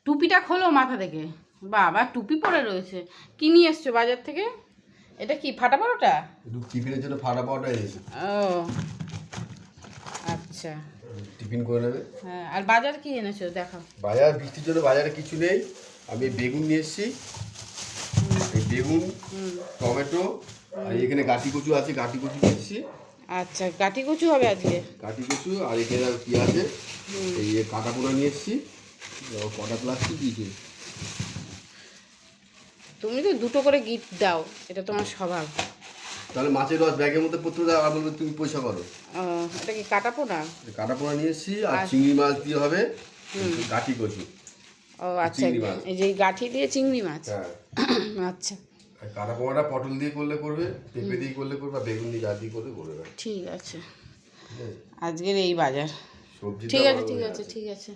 টুপিটা খোলো মাথা থেকে। বাবা টুপি পরে রয়েছে। কি নিয়ে এসছো বাজার থেকে? এটা কি ফাটা পরোটা? টিফিনের জন্য ফাটা পরোটা এনেছি। ও আচ্ছা, টিফিন করে নেবে। হ্যাঁ। আর বাজার কি এনেছো দেখাও। বাজার বৃষ্টির জন্য বাজারে কিছু নেই। আমি বেগুন নিয়ে এসেছি। এই বেগুন, টমেটো, আর এখানে গাঁটি কচু আছে, গাঁটি কচু নিয়ে এসেছি। আচ্ছা, গাঁটি কচু হবে আজকে? গাঁটি কচু, আর এখানে কি আছে, এই কাটা পোড়া নিয়ে এসেছি। কটা প্লাস্টিক দিয়েছে। তুমি তো দুটো করে গিফট দাও, এটা তোমার স্বভাব। তাহলে মাছের রস ব্যাগের মধ্যে পত্র দাও, আর বলবে তুমি পয়সা করো। এটা কি কাটা পোনা? কাটা পোড়া নিয়ে এসেছি, আর চিংড়ি মাছ দিয়ে হবে গাঁটি কচু। ও আচ্ছা, এই যে গাঁঠি দিয়ে চিংড়ি মাছ। হ্যাঁ আচ্ছা, কাটা পোড়াটা পটল দিয়ে করলে করবে, পেঁপে দিয়ে করলে করবে, আর বেগুন দিয়ে যা দিয়ে করলে করবে। ঠিক আছে, আজকের এই বাজার। সবজি ঠিক আছে, ঠিক আছে, ঠিক আছে।